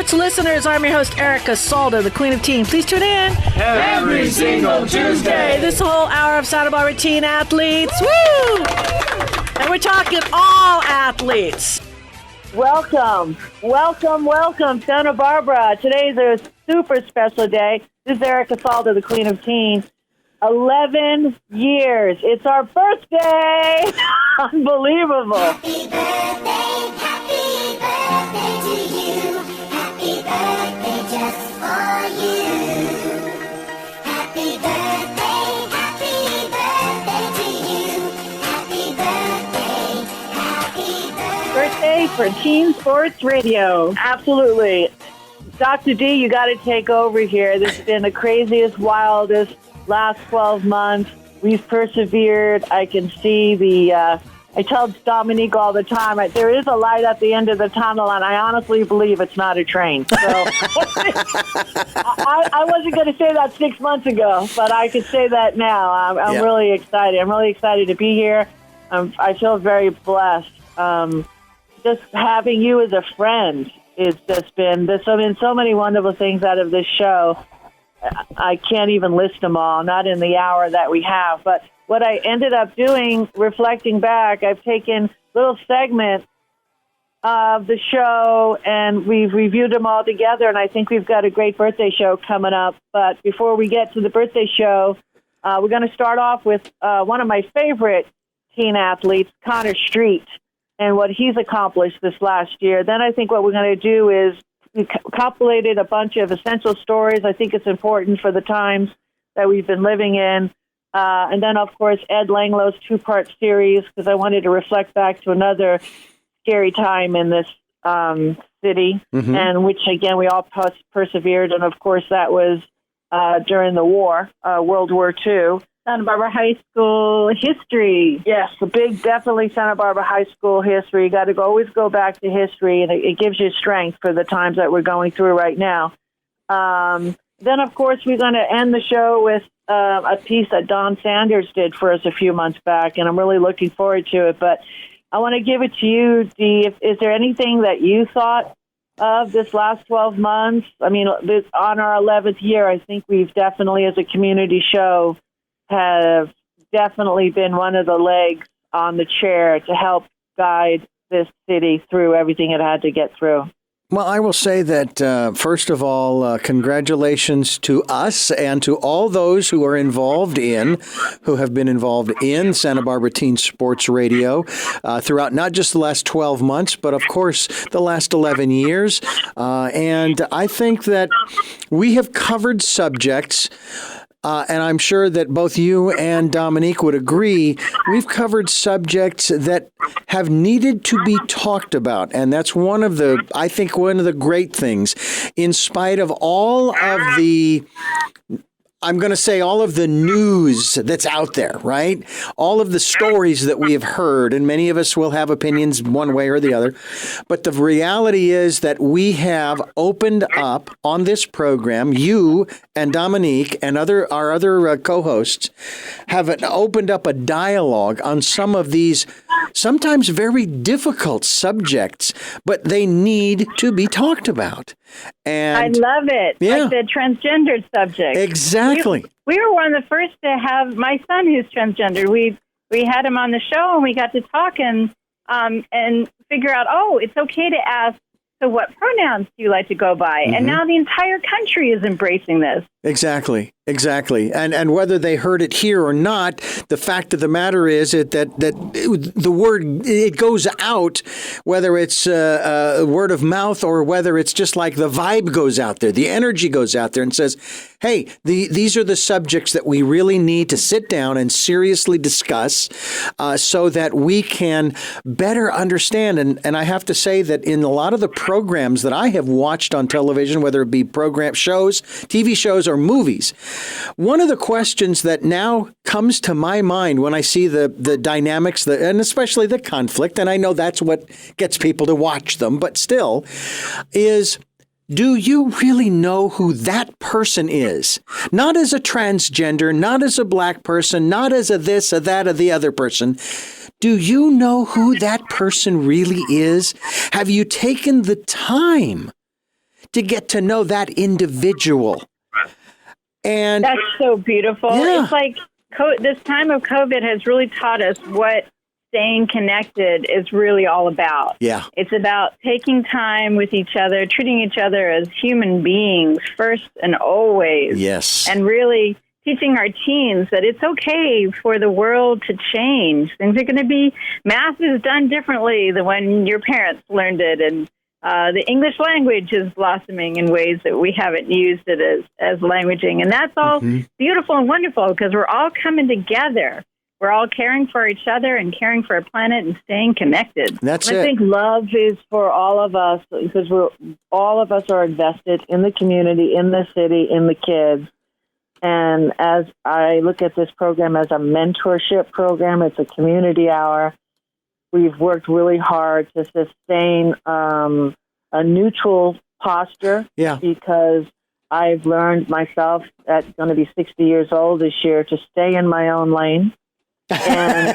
sports listeners. I'm your host, Erica Salda, the Queen of Teen. Please tune in every single Tuesday. This whole hour of Santa Barbara teen athletes. Woo! And we're talking all athletes. Welcome, Santa Barbara. Today's a super special day. This is Erica Salda, the Queen of Teen. 11 years. It's our birthday. Unbelievable. Happy birthday to you. Happy birthday just for you. Happy birthday to you. Happy Birthday for Teen Sports Radio. Absolutely. Dr. D, you got to take over here. This has been the craziest, wildest last 12 months. We've persevered. I can see I tell Dominique all the time, there is a light at the end of the tunnel, and I honestly believe it's not a train. So I wasn't going to say that 6 months ago, but I could say that now. I'm really excited. I'm really excited to be here. I feel very blessed. Just having you as a friend, there's been so many wonderful things out of this show. I can't even list them all, not in the hour that we have. But what I ended up doing, reflecting back, I've taken little segments of the show, and we've reviewed them all together, and I think we've got a great birthday show coming up. But before we get to the birthday show, we're going to start off with one of my favorite teen athletes, Connor Street, and what he's accomplished this last year. Then I think what we're going to do is we compilated a bunch of essential stories. I think it's important for the times that we've been living in. And then, of course, Ed Langlow's two-part series, because I wanted to reflect back to another scary time in this city, and which, again, we all persevered. And, of course, that was during the war, World War II. Santa Barbara High School history. Yes, definitely Santa Barbara High School history. You got to always go back to history, and it gives you strength for the times that we're going through right now. Then, of course, we're going to end the show with a piece that Don Sanders did for us a few months back, and I'm really looking forward to it. But I want to give it to you, Dee. Is there anything that you thought of this last 12 months? I mean, on our 11th year, I think we've definitely, as a community show, have definitely been one of the legs on the chair to help guide this city through everything it had to get through. Well, I will say that, first of all, congratulations to us and to all those who have been involved in Santa Barbara Teen Sports Radio throughout not just the last 12 months, but, of course, the last 11 years. And I think that we have covered subjects, and I'm sure that both you and Dominique would agree, we've covered subjects that have needed to be talked about. And that's one of the great things. In spite of all of the news that's out there, right? All of the stories that we have heard, and many of us will have opinions one way or the other. But the reality is that we have opened up on this program, you and Dominique and our other co-hosts have opened up a dialogue on some of these sometimes very difficult subjects, but they need to be talked about. And I love it. Yeah. Like the transgendered subject. Exactly. We were one of the first to have my son who's transgender. We had him on the show, and we got to talk and figure out, it's okay to ask, so what pronouns do you like to go by? And now the entire country is embracing this. Exactly. And whether they heard it here or not, the fact of the matter is that the word, it goes out, whether it's word of mouth or whether it's just like the vibe goes out there, the energy goes out there and says, hey, these are the subjects that we really need to sit down and seriously discuss so that we can better understand. And I have to say that in a lot of the programs that I have watched on television, whether it be program shows, TV shows, or movies, one of the questions that now comes to my mind when I see the dynamics, and especially the conflict, and I know that's what gets people to watch them, but still, is, do you really know who that person is? Not as a transgender, not as a black person, not as a this, or that, or the other person. Do you know who that person really is? Have you taken the time to get to know that individual. And That's so beautiful. Yeah. It's like this time of COVID has really taught us what staying connected is really all about. Yeah. It's about taking time with each other, treating each other as human beings first and always. Yes. And really teaching our teens that it's okay for the world to change. Things are going to be, math is done differently than when your parents learned it. And the English language is blossoming in ways that we haven't used it as languaging. And that's all beautiful and wonderful because we're all coming together. We're all caring for each other and caring for our planet and staying connected. That's I it. think love is for all of us because all of us are invested in the community, in the city, in the kids. And as I look at this program as a mentorship program, it's a community hour. We've worked really hard to sustain a neutral posture because I've learned myself at going to be 60 years old this year to stay in my own lane. And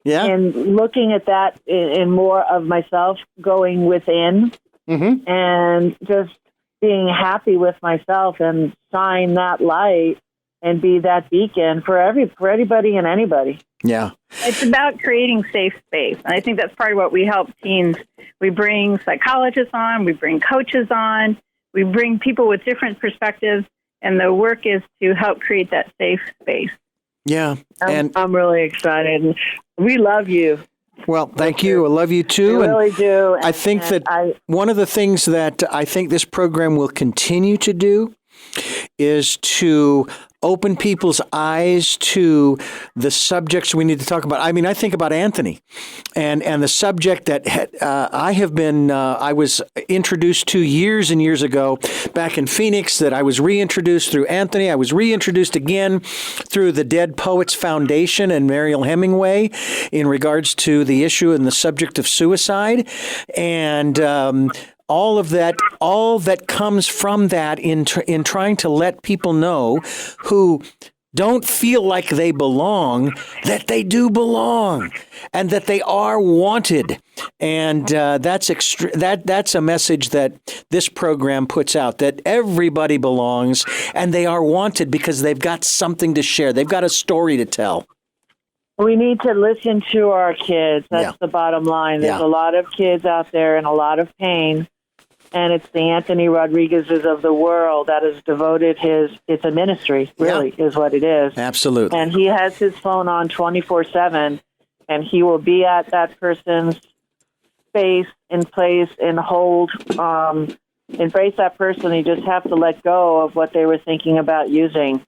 and looking at that in more of myself going within and just being happy with myself and shine that light and be that beacon for everybody and anybody. Yeah. It's about creating safe space. And I think that's part of what we help teens. We bring psychologists on, we bring coaches on, we bring people with different perspectives, and the work is to help create that safe space. Yeah. And I'm really excited. We love you. well, thank you. I love you too. We really do. I think that one of the things that I think this program will continue to do is to open people's eyes to the subjects we need to talk about. I mean, I think about Anthony and the subject that I was introduced to years and years ago back in Phoenix, that I was reintroduced through Anthony. I was reintroduced again through the Dead Poets Foundation and Mariel Hemingway in regards to the issue and the subject of suicide. And all that comes from that in trying to let people know who don't feel like they belong, that they do belong and that they are wanted. And that's a message that this program puts out, that everybody belongs and they are wanted because they've got something to share. They've got a story to tell. We need to listen to our kids. That's the bottom line. There's a lot of kids out there in a lot of pain. And it's the Anthony Rodriguez's of the world that has devoted it's a ministry, really, is what it is. Absolutely. And he has his phone on 24/7, and he will be at that person's space and place and embrace that person. You just have to let go of what they were thinking about using.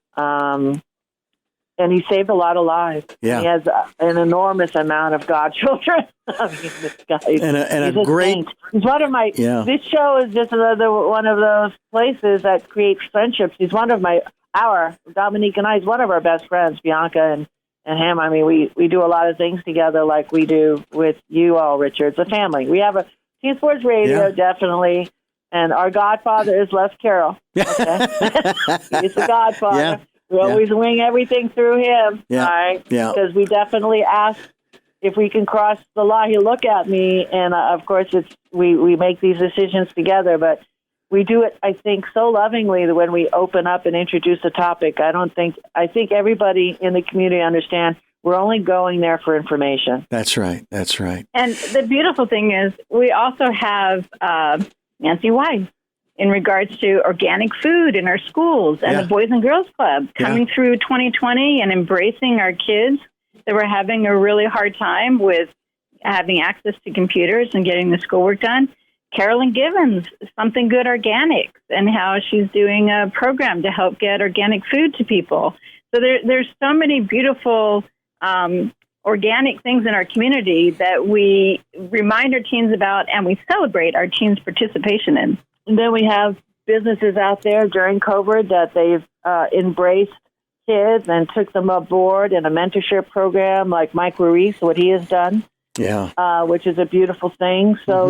And he saved a lot of lives. Yeah. He has an enormous amount of godchildren. I mean, this guy. And a great. Saint. He's one of my. Yeah. This show is just another one of those places that creates friendships. He's one of Dominique and I. He's one of our best friends, Bianca and him. I mean, we do a lot of things together, like we do with you all, Richard. It's a family. We have a Teen Sports Radio, definitely, and our godfather is Les Carroll. Okay? He's the godfather. Yeah. We always wing everything through him, right? Yeah. Because we definitely ask if we can cross the law. He'll look at me, and of course, we make these decisions together. But we do it, I think, so lovingly that when we open up and introduce a topic, I think everybody in the community understands we're only going there for information. That's right. That's right. And the beautiful thing is we also have Nancy Weiss in regards to organic food in our schools and the Boys and Girls Club coming through 2020 and embracing our kids that were having a really hard time with having access to computers and getting the schoolwork done. Carolyn Givens, Something Good Organics, and how she's doing a program to help get organic food to people. So there's so many beautiful organic things in our community that we remind our teens about and we celebrate our teens' participation in. And then we have businesses out there during COVID that they've embraced kids and took them aboard in a mentorship program like Mike Ruiz, what he has done, which is a beautiful thing. So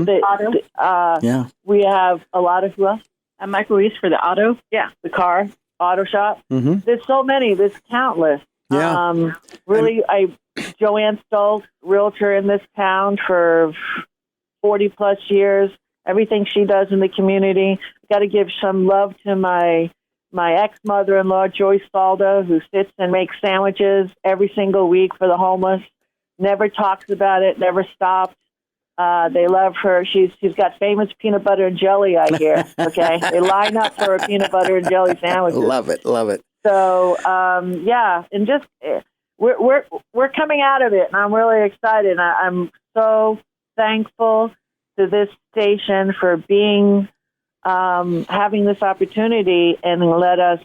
we have a lot of who else? And Mike Ruiz for the auto. Yeah, the car, auto shop. Mm-hmm. There's so many. There's countless. Yeah. Joanne Stoltz, realtor in this town for 40 plus years. everything she does in the community. Got to give some love to my ex-mother-in-law, Joyce Faldo, who sits and makes sandwiches every single week for the homeless. Never talks about it, never stops. They love her. She's got famous peanut butter and jelly, I hear. Okay, they line up for her peanut butter and jelly sandwiches. Love it. So and just we're coming out of it, and I'm really excited. I'm so thankful to this station for being having this opportunity and let us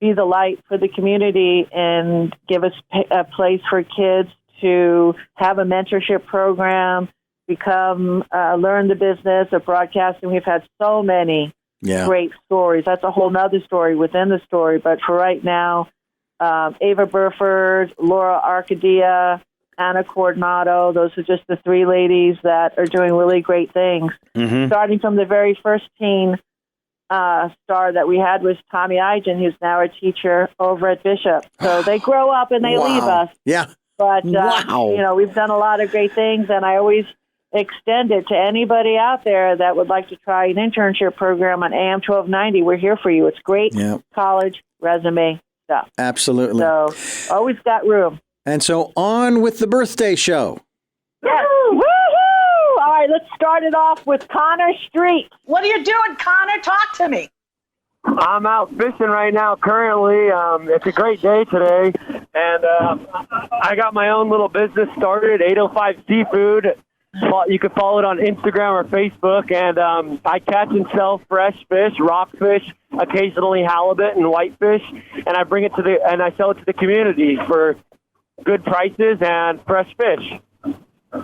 be the light for the community and give us a place for kids to have a mentorship program, learn the business of broadcasting. We've had so many great stories. That's a whole nother story within the story. But for right now, Ava Burford, Laura Arcadia, Anna Coordinato, those are just the three ladies that are doing really great things. Mm-hmm. Starting from the very first teen star that we had was Tommy Igen, who's now a teacher over at Bishop. So they grow up and they leave us. Yeah. But, we've done a lot of great things, and I always extend it to anybody out there that would like to try an internship program on AM 1290. We're here for you. It's great college resume stuff. Absolutely. So always got room. And so on with the birthday show. Yes. Woohoo! All right, let's start it off with Connor Street. What are you doing, Connor? Talk to me. I'm out fishing right now currently. It's a great day today, and I got my own little business started, 805 Seafood. You can follow it on Instagram or Facebook, and I catch and sell fresh fish, rockfish, occasionally halibut and whitefish, and I bring it and I sell it to the community for good prices and fresh fish.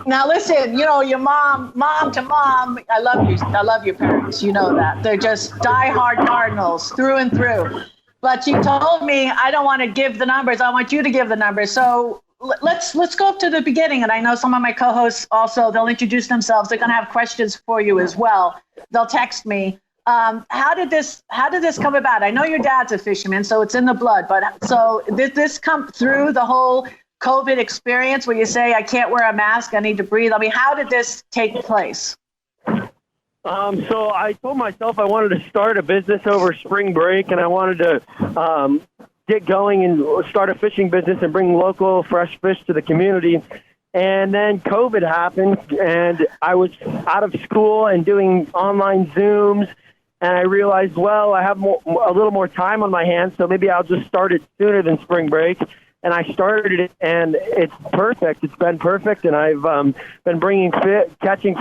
Now listen, your mom to mom, I love you. I love your parents. You know that. They're just diehard Cardinals through and through. But you told me I don't want to give the numbers. I want you to give the numbers. So let's go up to the beginning. And I know some of my co-hosts also, they'll introduce themselves. They're going to have questions for you as well. They'll text me. How did this come about? I know your dad's a fisherman, so it's in the blood. But so did this come through the whole COVID experience where you say, I can't wear a mask, I need to breathe? I mean, how did this take place? So I told myself I wanted to start a business over spring break, and I wanted to get going and start a fishing business and bring local fresh fish to the community. And then COVID happened, and I was out of school and doing online Zooms, and I realized, well, I have a little more time on my hands, so maybe I'll just start it sooner than spring break. And I started it, and it's perfect. It's been perfect, and I've been catching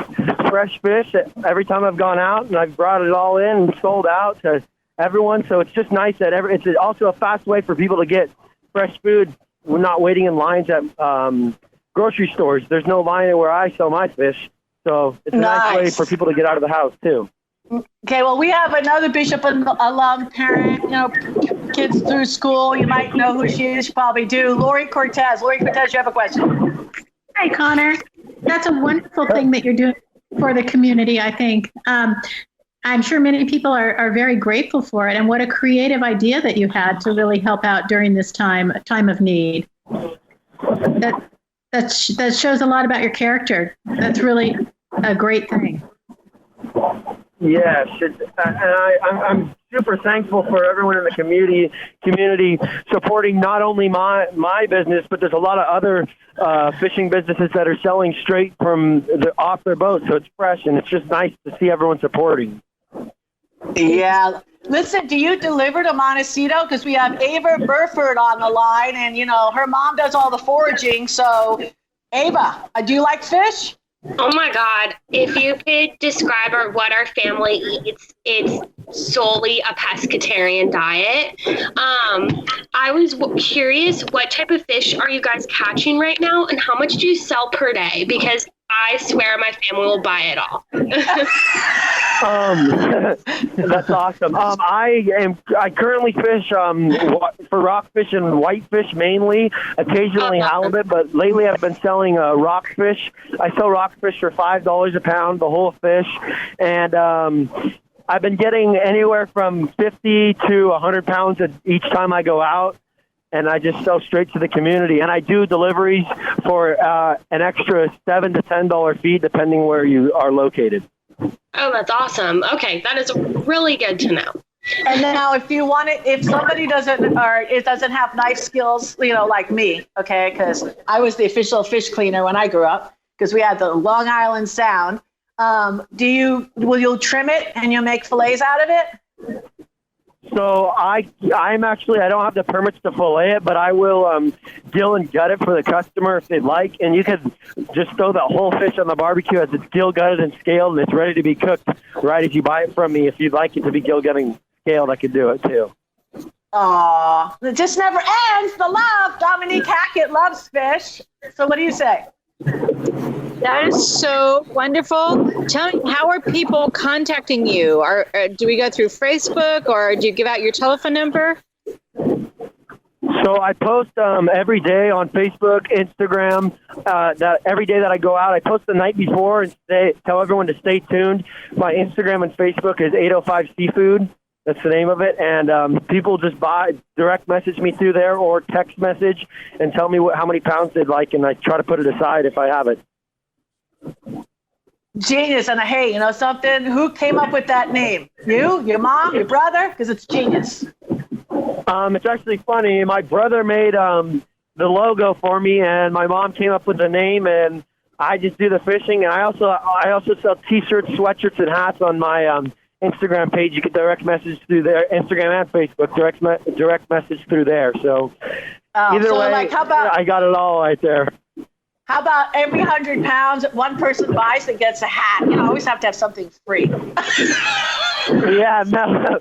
fresh fish every time I've gone out, and I've brought it all in and sold out to everyone. So it's just nice that it's also a fast way for people to get fresh food. We're not waiting in lines at grocery stores. There's no line where I sell my fish, so it's a nice way for people to get out of the house too. Okay, well, we have another Bishop alum parent, kids through school. You might know who she is. You probably do. Lori Cortez. Lori Cortez, you have a question. Hi, Connor. That's a wonderful thing that you're doing for the community, I think. I'm sure many people are very grateful for it. And what a creative idea that you had to really help out during this time of need. That shows a lot about your character. That's really a great thing. Yes, and I'm super thankful for everyone in the community supporting not only my business, but there's a lot of other fishing businesses that are selling straight from off their boat, so it's fresh, and it's just nice to see everyone supporting. Yeah. Listen, do you deliver to Montecito? Because we have Ava Burford on the line, and, her mom does all the foraging. So, Ava, do you like fish? Oh my God. If you could describe what our family eats, it's solely a pescatarian diet. I was curious, what type of fish are you guys catching right now, and how much do you sell per day? Because I swear my family will buy it all. That's awesome. I currently fish for rockfish and whitefish mainly, occasionally halibut, but lately I've been selling rockfish. I sell rockfish for $5 a pound, the whole fish, and I've been getting anywhere from 50 to 100 pounds each time I go out. And I just sell straight to the community. And I do deliveries for an extra $7 to $10 fee, depending where you are located. Oh, that's awesome. Okay, that is really good to know. And now, if somebody doesn't have knife skills, like me, okay, because I was the official fish cleaner when I grew up, because we had the Long Island Sound. Will you trim it and you'll make fillets out of it? So I don't have the permits to fillet it, but I will gill and gut it for the customer if they'd like. And you can just throw the whole fish on the barbecue as it's gill gutted and scaled, and it's ready to be cooked right as you buy it from me. If you'd like it to be gill gutted and scaled, I could do it too. Aw, it just never ends. The love. Dominique Hackett loves fish. So what do you say? That is so wonderful. Tell me, how are people contacting you? Do we go through Facebook, or do you give out your telephone number? So I post every day on Facebook, Instagram. That every day that I go out, I post the night before and tell everyone to stay tuned. My Instagram and Facebook is 805 Seafood. That's the name of it. And people just direct message me through there or text message and tell me how many pounds they'd like, and I try to put it aside if I have it. Genius. And hey, you know something? Who came up with that name? You, your mom, your brother? Because it's genius. It's actually funny. My brother made the logo for me, and my mom came up with the name, and I just do the fishing. And I also sell T-shirts, sweatshirts, and hats on my Instagram page. You can direct message through there, Instagram and Facebook. Direct message through there. So either way, like, how about, I got it all right there. How about every 100 pounds one person buys that gets a hat? You know, always have to have something free. Yeah, no.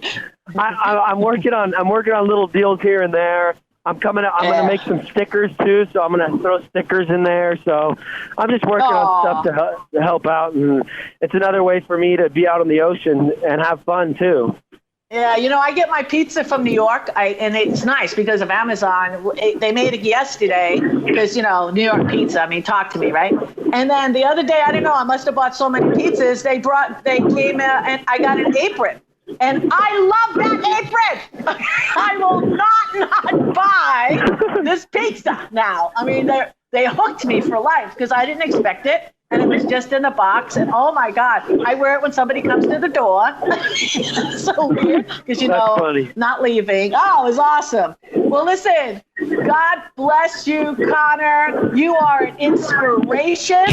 I'm working on little deals here and there. I'm going to make some stickers too, so I'm going to throw stickers in there. So I'm just working on stuff to help out, and it's another way for me to be out on the ocean and have fun too. Yeah, you know, I get my pizza from New York, and it's nice because of Amazon. They made it yesterday because, you know, New York pizza. I mean, talk to me, right? And then the other day, I don't know, I must have bought so many pizzas. They came out, and I got an apron. And I love that apron. I will not buy this pizza now. I mean, they hooked me for life because I didn't expect it. And it was just in a box. And oh my God, I wear it when somebody comes to the door. So weird because, you know, not leaving. Oh, it was awesome. Well, listen, God bless you, Connor. You are an inspiration.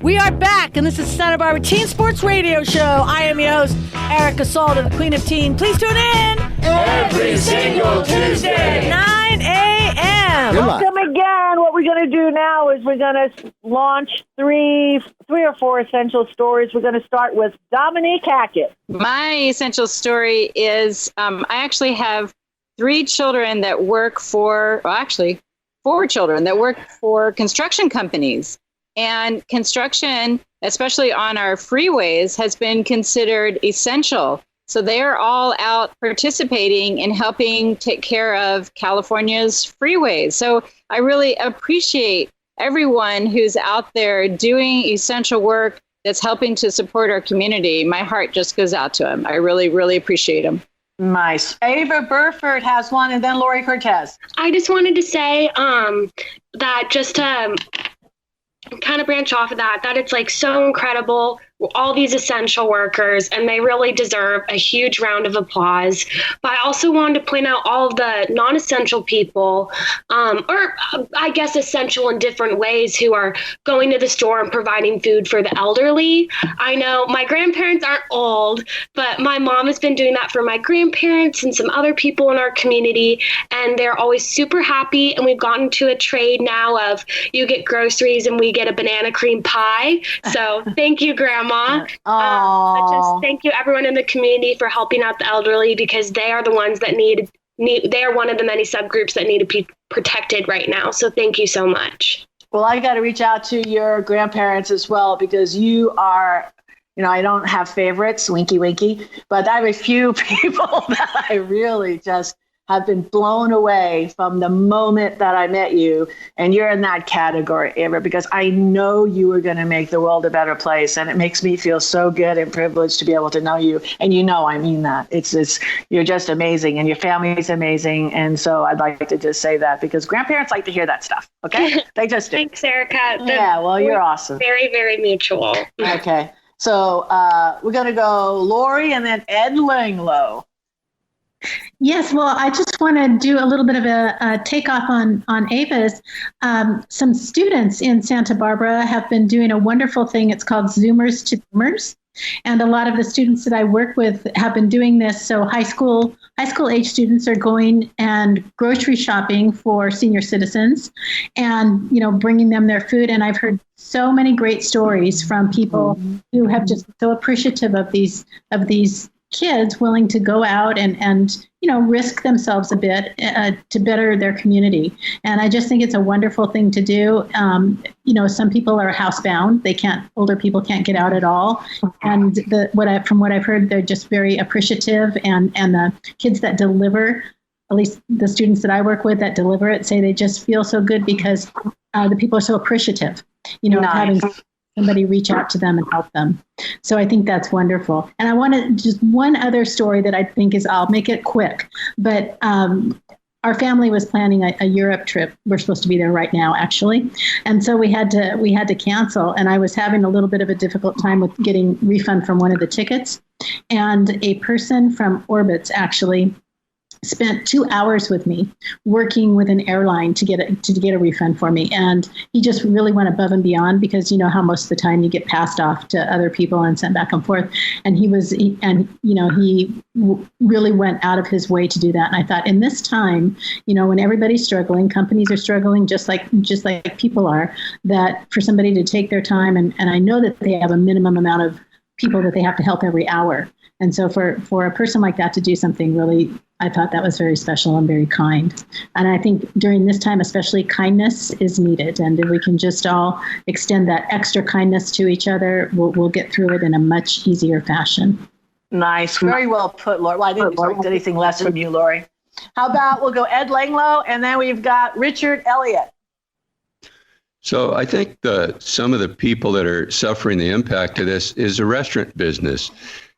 We are back, and this is Santa Barbara Teen Sports Radio Show. I am your host, Erica Salter, the Queen of Teen. Please tune in every single Tuesday, 9 a.m. Welcome again. What we're going to do now is we're going to launch three or four essential stories. We're going to start with Dominique Hackett. My essential story is I actually have 3 children that work for, well, actually 4 children that work for construction companies. And construction, especially on our freeways, has been considered essential. So they are all out participating in helping take care of California's freeways. So I really appreciate everyone who's out there doing essential work that's helping to support our community. My heart just goes out to them. I really, really appreciate them. Nice. Ava Burford has one, and then Lori Cortez. I just wanted to say that just to kind of branch off of that it's like so incredible, all these essential workers, and they really deserve a huge round of applause. But I also wanted to point out all of the non-essential people, or I guess essential in different ways, who are going to the store and providing food for the elderly. I know my grandparents aren't old, but my mom has been doing that for my grandparents and some other people in our community, and they're always super happy. And we've gotten to a trade now of you get groceries and we get a banana cream pie. So thank you, Grandma. But just thank you everyone in the community for helping out the elderly, because they are the ones that need they are one of the many subgroups that need to be protected right now. So thank you so much. Well, I got to reach out to your grandparents as well, because you are, you know, I don't have favorites, winky, winky, but I have a few people that I really just have been blown away from the moment that I met you. And you're in that category, Amber, because I know you are going to make the world a better place. And it makes me feel so good and privileged to be able to know you. And I mean that. You're just amazing, and your family is amazing. And so I'd like to just say that, because grandparents like to hear that stuff. Okay. They just do. Thanks, Erica. Yeah, well, you're awesome. Very, very mutual. Okay. So we're going to go Lori and then Ed Langlow. Yes, well, I just want to do a little bit of a takeoff on Ava's. Some students in Santa Barbara have been doing a wonderful thing. It's called Zoomers to Doomers. And a lot of the students that I work with have been doing this. So high school age students are going and grocery shopping for senior citizens and, bringing them their food. And I've heard so many great stories from people who have just so appreciative of these kids willing to go out and risk themselves a bit to better their community. And I just think it's a wonderful thing to do. Some people are housebound. Older people can't get out at all. And from what I've heard, they're just very appreciative. And the kids that deliver, at least the students that I work with that deliver it, say they just feel so good because the people are so appreciative, of having somebody reach out to them and help them. So I think that's wonderful. And I want to just one other story that I think I'll make it quick, but our family was planning a Europe trip. We're supposed to be there right now, actually. And so we had to cancel. And I was having a little bit of a difficult time with getting refund from one of the tickets. And a person from Orbitz actually spent 2 hours with me working with an airline to get a refund for me. And he just really went above and beyond, because you know how most of the time you get passed off to other people and sent back and forth. And he really went out of his way to do that. And I thought, in this time, when everybody's struggling, companies are struggling just like people are, that for somebody to take their time, and I know that they have a minimum amount of people that they have to help every hour. And so for a person like that to do something really, I thought that was very special and very kind. And I think during this time, especially, kindness is needed. And if we can just all extend that extra kindness to each other, we'll get through it in a much easier fashion. Nice. Very well put, Lori. Well, I didn't expect anything less from you, Lori. How about we'll go Ed Langlow, and then we've got Richard Elliott. So I think some of the people that are suffering the impact of this is the restaurant business.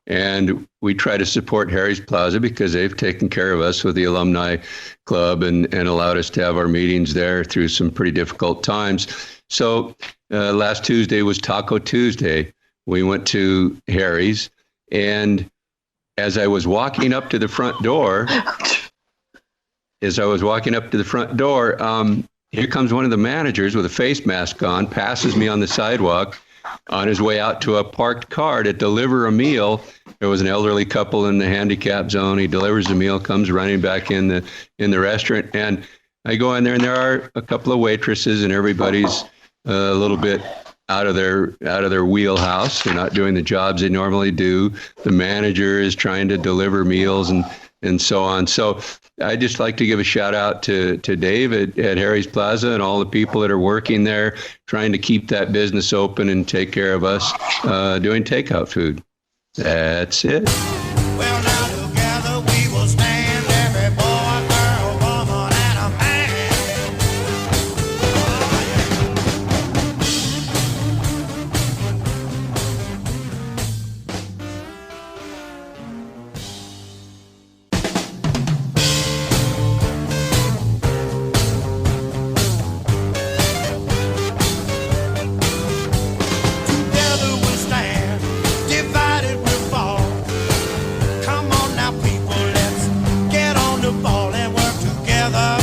And we try to support Harry's Plaza because they've taken care of us with the alumni club and allowed us to have our meetings there through some pretty difficult times. So last Tuesday was Taco Tuesday. We went to Harry's, and as I was walking up to the front door, here comes one of the managers with a face mask on, passes me on the sidewalk on his way out to a parked car to deliver a meal. There was an elderly couple in the handicap zone. He delivers the meal, comes running back in the restaurant, and I go in there, and there are a couple of waitresses, and everybody's a little bit out of their wheelhouse. They're not doing the jobs they normally do. The manager is trying to deliver meals and so on. So I just like to give a shout out to Dave at Harry's Plaza and all the people that are working there, trying to keep that business open and take care of us doing takeout food. That's it. Well, now together we will stand, every boy, girl, woman, and a man. Together we'll stand, divided we'll fall. Come on now, people, let's get on the ball and work together.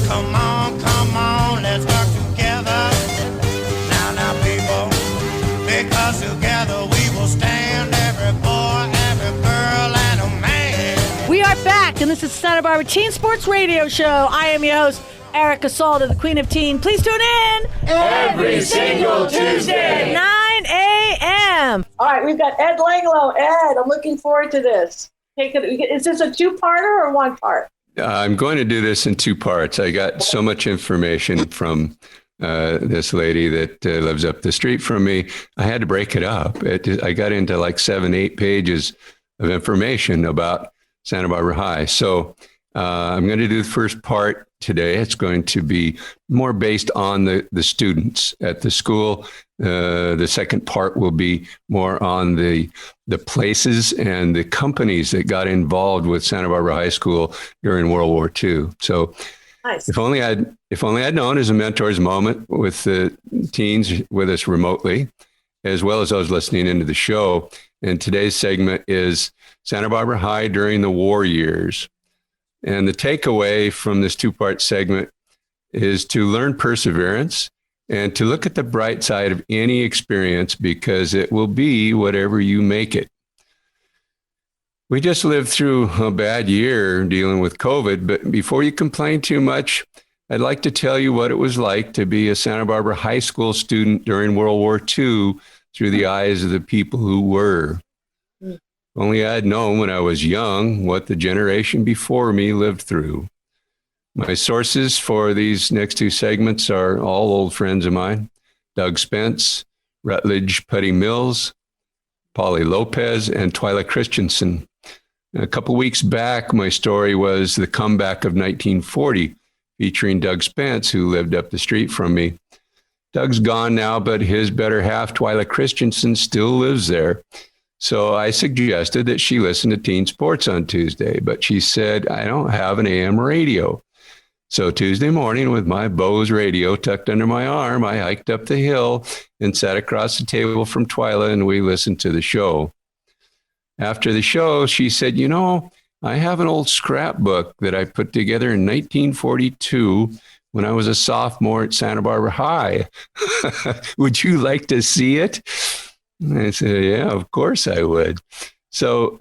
Come on, let's work together. Now, people, because together we will stand, every boy, every girl, and a man. We are back, and this is Santa Barbara Teen Sports Radio Show. I am your host, Erica Salda, the Queen of Teen. Please tune in Every single Tuesday. 9 a.m. All right, we've got Ed Langlow. Ed, I'm looking forward to this. Is this a two-parter or one part? I'm going to do this in two parts. I got so much information from this lady that lives up the street from me. I had to break it up. I got into like 7-8 pages of information about Santa Barbara High. So I'm going to do the first part today. It's going to be more based on the students at the school. The second part will be more on the places and the companies that got involved with Santa Barbara High School during World War II. So Nice. if only I'd known as a mentor's moment with the teens with us remotely, as well as those listening into the show. And today's segment is Santa Barbara High during the war years. And the takeaway from this two-part segment is to learn perseverance and to look at the bright side of any experience, because it will be whatever you make it. We just lived through a bad year dealing with COVID, but before you complain too much, I'd like to tell you what it was like to be a Santa Barbara High School student during World War II through the eyes of the people who were. Only I'd known when I was young what the generation before me lived through. My sources for these next two segments are all old friends of mine: Doug Spence, Rutledge Putty Mills, Polly Lopez, and Twyla Christensen. A couple weeks back, my story was The Comeback of 1940, featuring Doug Spence, who lived up the street from me. Doug's gone now, but his better half, Twyla Christensen, still lives there. So I suggested that she listen to Teen Sports on Tuesday, but she said, I don't have an AM radio. So Tuesday morning, with my Bose radio tucked under my arm, I hiked up the hill and sat across the table from Twyla, and we listened to the show. After the show, she said, you know, I have an old scrapbook that I put together in 1942 when I was a sophomore at Santa Barbara High. Would you like to see it? And I said, yeah, of course I would. So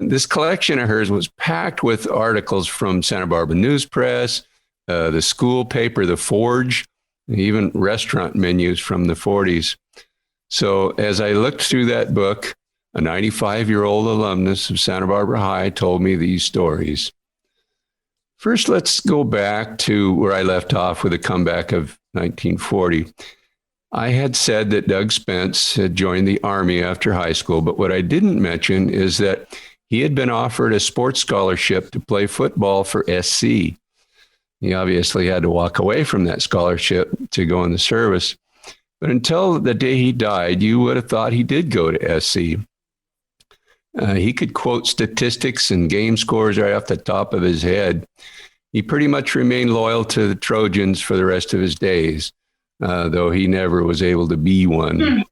this collection of hers was packed with articles from Santa Barbara News Press, the school paper, The Forge, and even restaurant menus from the 40s. So as I looked through that book, a 95-year-old alumnus of Santa Barbara High told me these stories. First, let's go back to where I left off with the comeback of 1940. I had said that Doug Spence had joined the Army after high school, but what I didn't mention is that he had been offered a sports scholarship to play football for SC. He obviously had to walk away from that scholarship to go in the service. But until the day he died, you would have thought he did go to SC. He could quote statistics and game scores right off the top of his head. He pretty much remained loyal to the Trojans for the rest of his days, though he never was able to be one.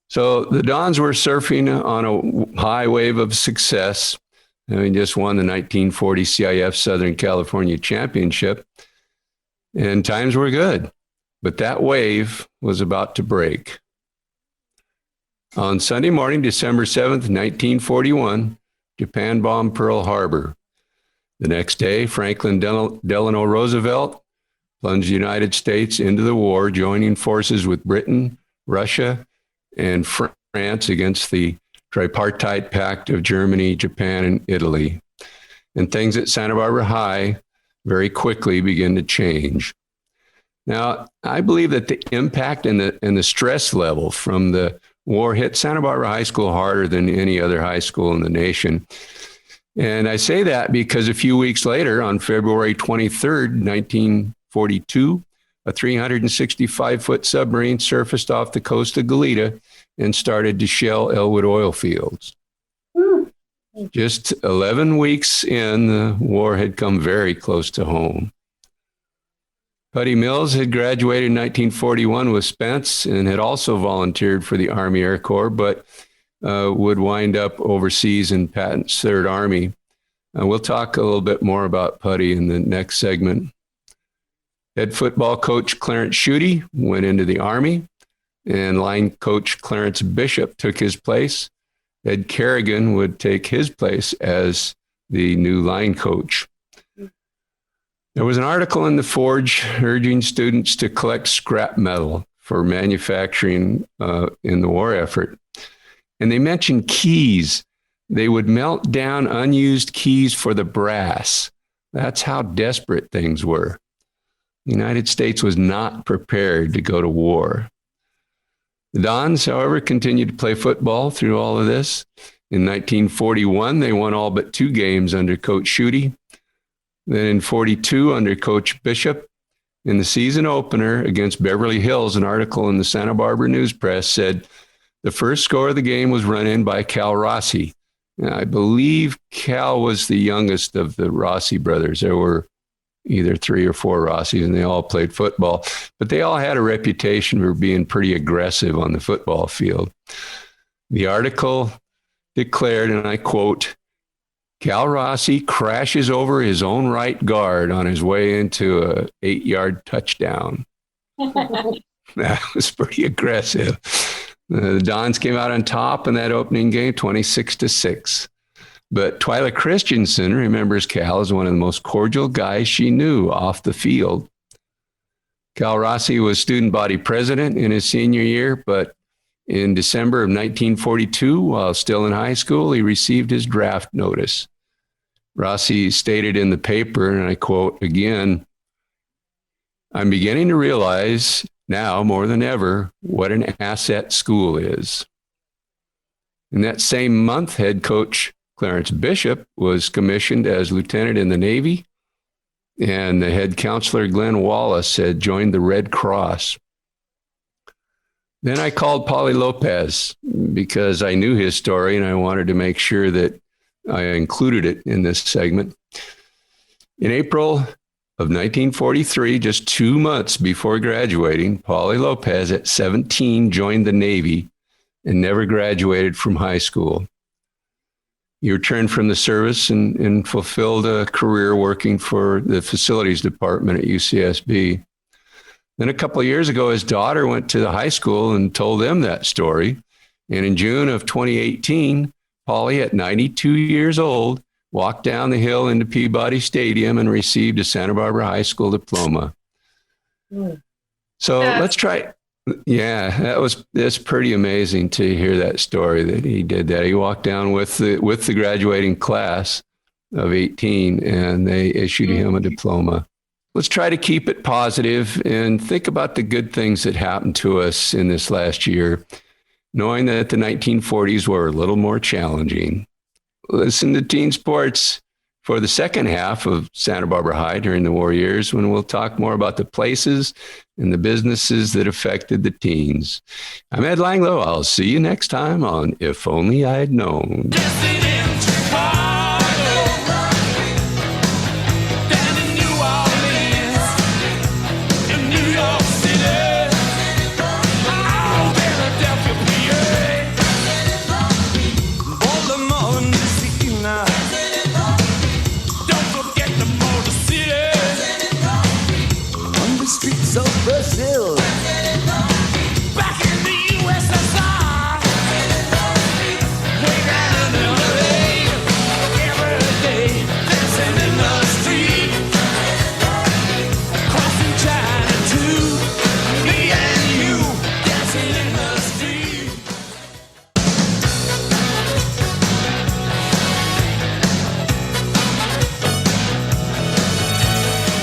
So the Dons were surfing on a high wave of success. He just won the 1940 CIF Southern California Championship, and times were good. But that wave was about to break. On Sunday morning, December 7th, 1941, Japan bombed Pearl Harbor. The next day, Franklin Delano Roosevelt plunged the United States into the war, joining forces with Britain, Russia, and France against the tripartite pact of Germany, Japan, and Italy. And things at Santa Barbara High very quickly began to change. Now, I believe that the impact and the stress level from the war hit Santa Barbara High School harder than any other high school in the nation. And I say that because a few weeks later, on February 23rd, 1942, a 365-foot submarine surfaced off the coast of Goleta and started to shell Elwood oil fields. Just 11 weeks in, the war had come very close to home. Putty Mills had graduated in 1941 with Spence and had also volunteered for the Army Air Corps, but would wind up overseas in Patton's Third Army. We'll talk a little bit more about Putty in the next segment. Head football coach Clarence Schutte went into the Army, and line coach Clarence Bishop took his place. Ed Kerrigan would take his place as the new line coach. There was an article in The Forge urging students to collect scrap metal for manufacturing in the war effort. And they mentioned keys. They would melt down unused keys for the brass. That's how desperate things were. The United States was not prepared to go to war. The Dons, however, continued to play football through all of this. In 1941, they won all but 2 games under Coach Schutte. Then in 42, under Coach Bishop, in the season opener against Beverly Hills, an article in the Santa Barbara News Press said the first score of the game was run in by Cal Rossi. Now, I believe Cal was the youngest of the Rossi brothers. There were either 3 or 4 Rossis, and they all played football. But they all had a reputation for being pretty aggressive on the football field. The article declared, and I quote, Cal Rossi crashes over his own right guard on his way into a 8-yard touchdown. That was pretty aggressive. The Dons came out on top in that opening game, 26-6. But Twyla Christensen remembers Cal as one of the most cordial guys she knew off the field. Cal Rossi was student body president in his senior year, but in December of 1942, while still in high school, he received his draft notice. Rossi stated in the paper, and I quote again, "I'm beginning to realize now more than ever what an asset school is." In that same month, head coach Clarence Bishop was commissioned as lieutenant in the Navy, and the head counselor Glenn Wallace had joined the Red Cross. Then I called Paulie Lopez because I knew his story and I wanted to make sure that I included it in this segment. In April of 1943, just 2 months before graduating, Paulie Lopez at 17 joined the Navy and never graduated from high school. He returned from the service and fulfilled a career working for the facilities department at UCSB. Then a couple of years ago, his daughter went to the high school and told them that story. And in June of 2018, Paulie, at 92 years old, walked down the hill into Peabody Stadium and received a Santa Barbara High School diploma. So let's try. Yeah, that's pretty amazing to hear that story that he did that. He walked down with the graduating class of 18 and they issued him a diploma. Let's try to keep it positive and think about the good things that happened to us in this last year, knowing that the 1940s were a little more challenging. Listen to Teen Sports for the second half of Santa Barbara High during the war years, when we'll talk more about the places and the businesses that affected the teens. I'm Ed Langlow. I'll see you next time on If Only I Had Known. Brazil. Back in the USSR. Way down in LA. Every day dancing in the street. Crossing China too. Me and you dancing in the street.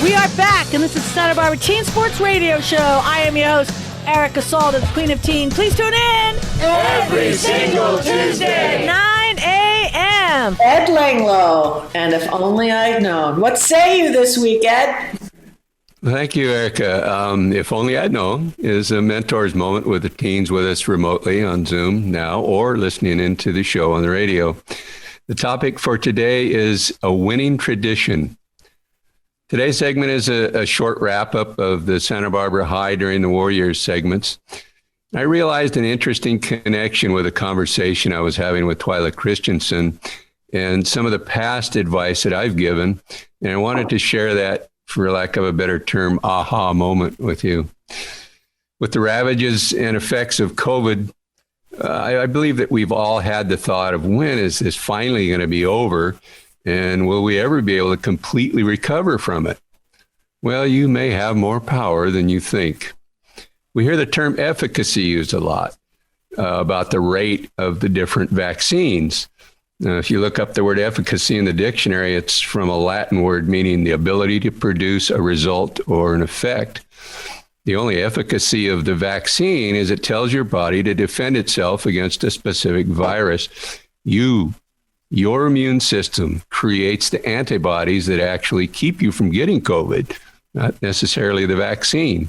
We are back, and this is Santa Barbara Teen Sports Radio Show. I am your host, Erica Salda, the Queen of Teen. Please tune in every single Tuesday, 9 a.m. Ed Langlow, and If Only I'd Known. What say you this week, Ed? Thank you, Erica. If Only I'd Known is a mentor's moment with the teens with us remotely on Zoom now or listening into the show on the radio. The topic for today is a winning tradition. Today's segment is a short wrap-up of the Santa Barbara High during the war years segments. I realized an interesting connection with a conversation I was having with Twyla Christensen and some of the past advice that I've given, and I wanted to share that, for lack of a better term, aha moment with you. With the ravages and effects of COVID, I believe that we've all had the thought of, when is this finally going to be over? And will we ever be able to completely recover from it? Well, you may have more power than you think. We hear the term efficacy used a lot about the rate of the different vaccines. Now, if you look up the word efficacy in the dictionary, it's from a Latin word meaning the ability to produce a result or an effect. The only efficacy of the vaccine is it tells your body to defend itself against a specific virus. You Your immune system creates the antibodies that actually keep you from getting COVID, not necessarily the vaccine.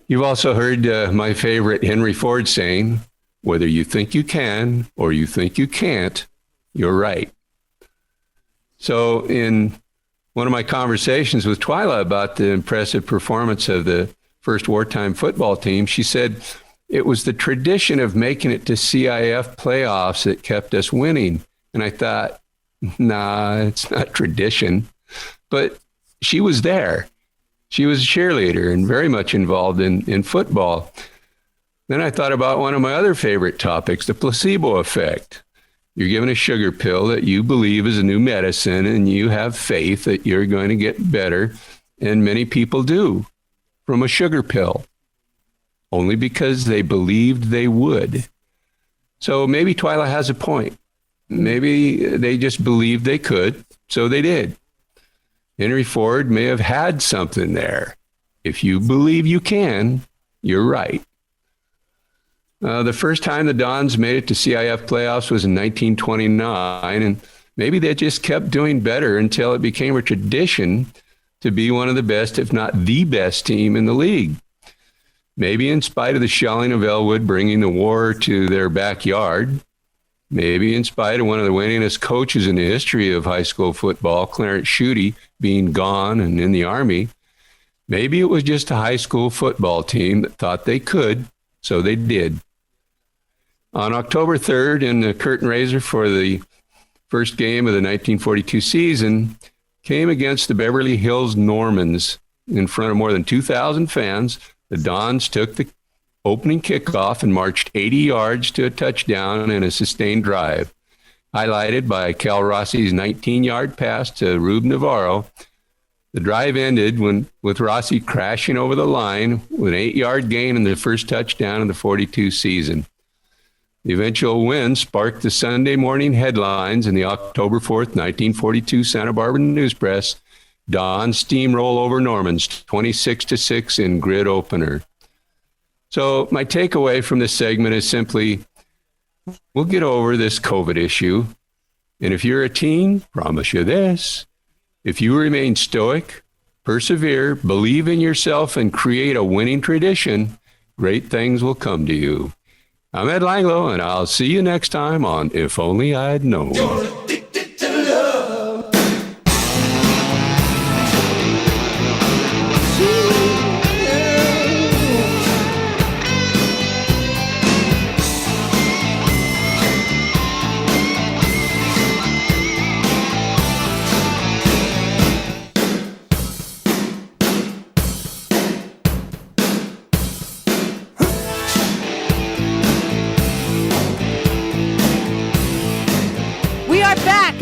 You've also heard my favorite Henry Ford saying, whether you think you can or you think you can't, you're right. So in one of my conversations with Twyla about the impressive performance of the first wartime football team, she said it was the tradition of making it to CIF playoffs that kept us winning. And I thought, nah, it's not tradition. But she was there. She was a cheerleader and very much involved in football. Then I thought about one of my other favorite topics, the placebo effect. You're given a sugar pill that you believe is a new medicine, and you have faith that you're going to get better. And many people do from a sugar pill, only because they believed they would. So maybe Twyla has a point. Maybe they just believed they could, so they did. Henry Ford may have had something there. If you believe you can, you're right. The first time the Dons made it to CIF playoffs was in 1929, and maybe they just kept doing better until it became a tradition to be one of the best, if not the best team in the league. Maybe in spite of the shelling of Elwood bringing the war to their backyard, maybe in spite of one of the winningest coaches in the history of high school football, Clarence Schutte, being gone and in the Army, maybe it was just a high school football team that thought they could, so they did. On October 3rd, in the curtain raiser for the first game of the 1942 season, came against the Beverly Hills Normans in front of more than 2,000 fans. The Dons took the opening kickoff and marched 80 yards to a touchdown and a sustained drive, highlighted by Cal Rossi's 19-yard pass to Rube Navarro. The drive ended with Rossi crashing over the line with an 8-yard gain and the first touchdown of the 42 season. The eventual win sparked the Sunday morning headlines in the October 4th, 1942 Santa Barbara News Press. Dons steamroll over Normans 26-6 in grid opener. So my takeaway from this segment is simply, we'll get over this COVID issue. And if you're a teen, promise you this, if you remain stoic, persevere, believe in yourself, and create a winning tradition, great things will come to you. I'm Ed Langlo, and I'll see you next time on If Only I'd Known.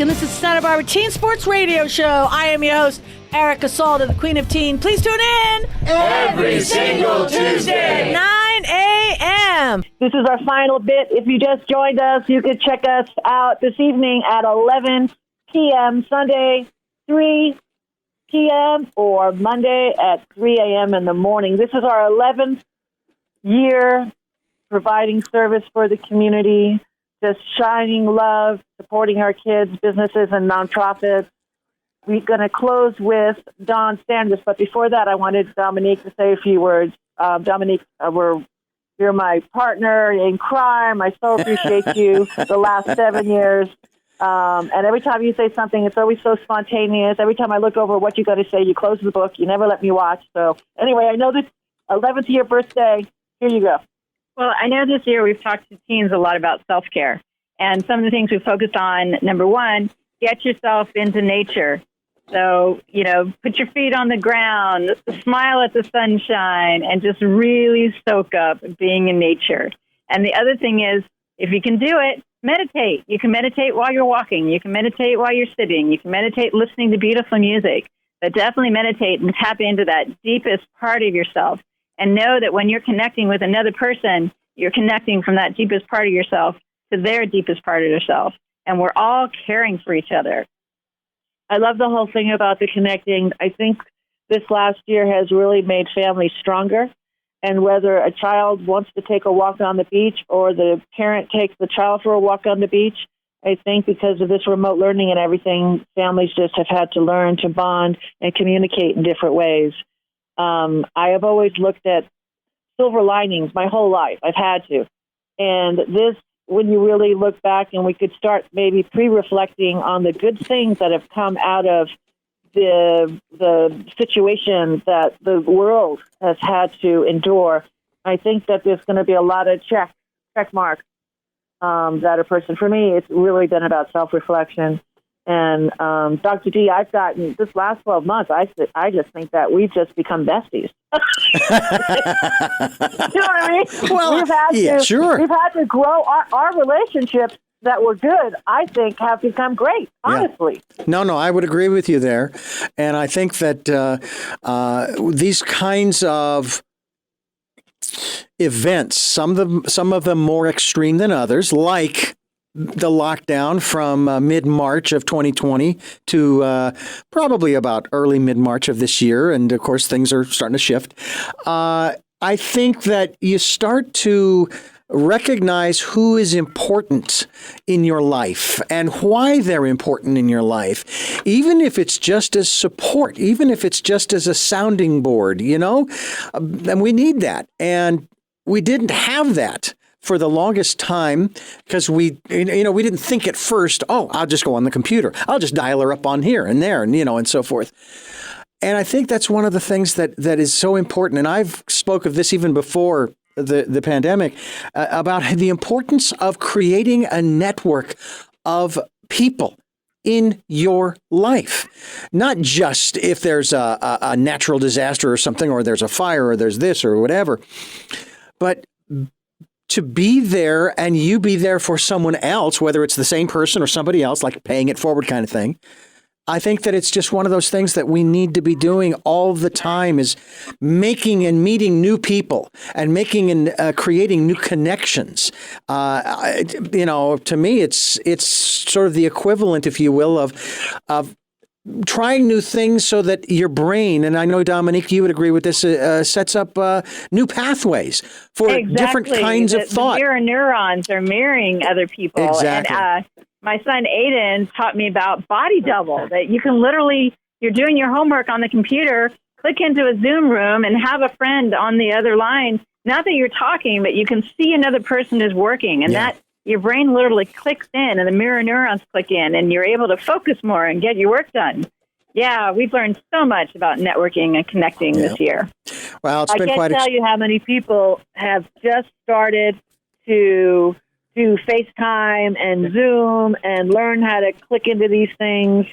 And this is Santa Barbara Teen Sports Radio Show. I am your host, Erica Salda, the Queen of Teen. Please tune in every single Tuesday at 9 a.m. This is our final bit. If you just joined us, you can check us out this evening at 11 p.m. Sunday, 3 p.m. or Monday at 3 a.m. in the morning. This is our 11th year providing service for the community, just shining love, supporting our kids, businesses, and nonprofits. We're going to close with Don Sanders, but before that, I wanted Dominique to say a few words. Dominique, you're my partner in crime. I so appreciate you the last 7 years. And every time you say something, it's always so spontaneous. Every time I look over what you're going to say, you close the book. You never let me watch. So anyway, I know this 11th year birthday. Here you go. Well, I know this year we've talked to teens a lot about self-care. And some of the things we focused on, number one, get yourself into nature. So, put your feet on the ground, smile at the sunshine, and just really soak up being in nature. And the other thing is, if you can do it, meditate. You can meditate while you're walking. You can meditate while you're sitting. You can meditate listening to beautiful music. But definitely meditate and tap into that deepest part of yourself. And know that when you're connecting with another person, you're connecting from that deepest part of yourself to their deepest part of yourself. And we're all caring for each other. I love the whole thing about the connecting. I think this last year has really made families stronger. And whether a child wants to take a walk on the beach or the parent takes the child for a walk on the beach, I think because of this remote learning and everything, families just have had to learn to bond and communicate in different ways. I have always looked at silver linings my whole life. I've had to. And this, when you really look back, and we could start maybe pre-reflecting on the good things that have come out of the situation that the world has had to endure, I think that there's going to be a lot of check marks that a person, for me, it's really been about self-reflection. And Dr. D, I've gotten, this last 12 months, I just think that we've just become besties. You know what I mean? Well, we've had sure. We've had to grow our relationships that were good, I think, have become great, honestly. Yeah. No, I would agree with you there. And I think that these kinds of events, some of them more extreme than others, like the lockdown from mid-March of 2020 to probably about early mid-March of this year. And of course, things are starting to shift. I think that you start to recognize who is important in your life and why they're important in your life, even if it's just as support, even if it's just as a sounding board, and we need that. And we didn't have that for the longest time because we didn't think at first, I'll just go on the computer. I'll just dial her up on here and there and so forth. And I think that's one of the things that is so important. And I've spoke of this even before the pandemic, about the importance of creating a network of people in your life, not just if there's a natural disaster or something, or there's a fire, or there's this or whatever, but to be there and you be there for someone else, whether it's the same person or somebody else, like paying it forward kind of thing. I think that it's just one of those things that we need to be doing all the time, is making and meeting new people and making and creating new connections. To me, it's sort of the equivalent, if you will, of trying new things so that your brain, and I know, Dominique, you would agree with this, sets up new pathways for different kinds of thought. The mirror neurons are mirroring other people. Exactly. And my son Aiden taught me about body double, that you can literally, you're doing your homework on the computer, click into a Zoom room and have a friend on the other line. Not that you're talking, but you can see another person is working, and that your brain literally clicks in and the mirror neurons click in, and you're able to focus more and get your work done. Yeah, we've learned so much about networking and connecting this year. Well, it's been I quite can't tell you how many people have just started to do FaceTime and Zoom and learn how to click into these things.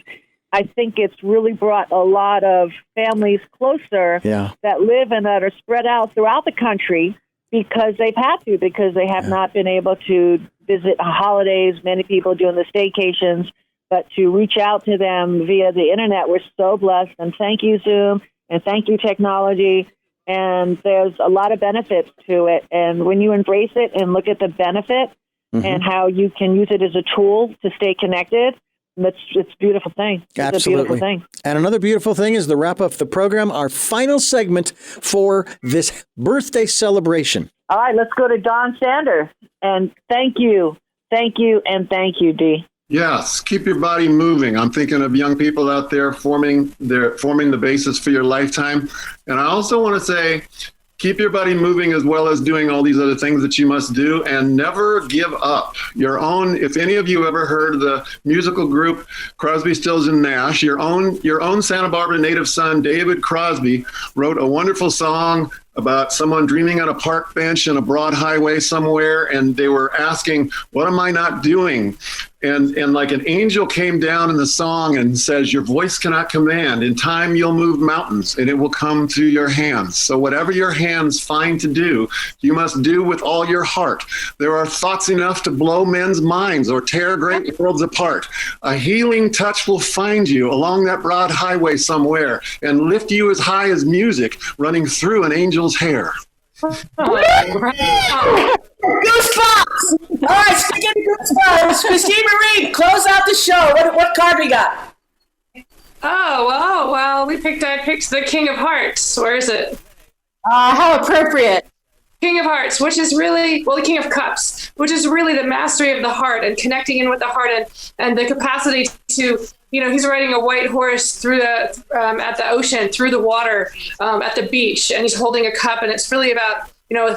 I think it's really brought a lot of families closer that live and that are spread out throughout the country because they've had to, because they have not been able to visit holidays, many people doing the staycations, but to reach out to them via the internet. We're so blessed. And thank you, Zoom, and thank you, technology. And there's a lot of benefits to it. And when you embrace it and look at the benefit and how you can use it as a tool to stay connected, it's a beautiful thing. It's Absolutely. a beautiful thing. And another beautiful thing is the wrap up of the program, our final segment for this birthday celebration. All right, let's go to Don Sanders. And thank you, and thank you, Dee. Yes, keep your body moving. I'm thinking of young people out there forming the basis for your lifetime. And I also want to say, keep your body moving as well as doing all these other things that you must do, and never give up. Your own, if any of you ever heard the musical group Crosby, Stills and Nash, your own Santa Barbara native son, David Crosby, wrote a wonderful song about someone dreaming on a park bench in a broad highway somewhere, and they were asking, what am I not doing? And like an angel came down in the song and says, your voice cannot command. In time, you'll move mountains and it will come to your hands. So whatever your hands find to do, you must do with all your heart. There are thoughts enough to blow men's minds or tear great worlds apart. A healing touch will find you along that broad highway somewhere and lift you as high as music running through an angel's hair. Goosebumps! All right, speaking of goosebumps, Christine Marie, close out the show. What card we got? Oh, well, I picked the King of Hearts. Where is it? How appropriate. King of Hearts, which is really, well, the King of Cups, which is really the mastery of the heart and connecting in with the heart and the capacity to, he's riding a white horse through the, at the ocean, through the water, at the beach, and he's holding a cup. And it's really about,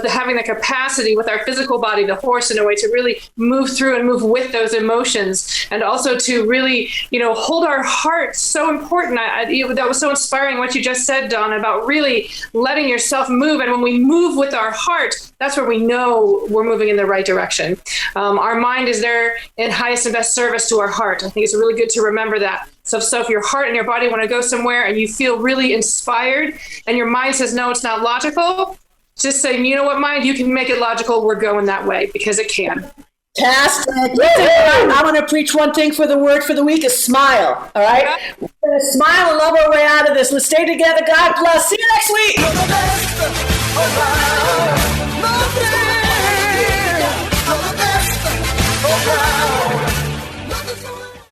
having the capacity with our physical body, the horse in a way to really move through and move with those emotions, and also to really, hold our heart. So important. That was so inspiring what you just said, Dawn, about really letting yourself move. And when we move with our heart, that's where we know we're moving in the right direction. Our mind is there in highest and best service to our heart. I think it's really good to remember that. So if your heart and your body want to go somewhere and you feel really inspired and your mind says, no, it's not logical, just say, you know what, mind, you can make it logical. We're going that way, because it can. Fantastic. I'm going to preach one thing for the word for the week is smile. All right? We're going to smile and love our way out of this. Let's stay together. God bless. See you next week.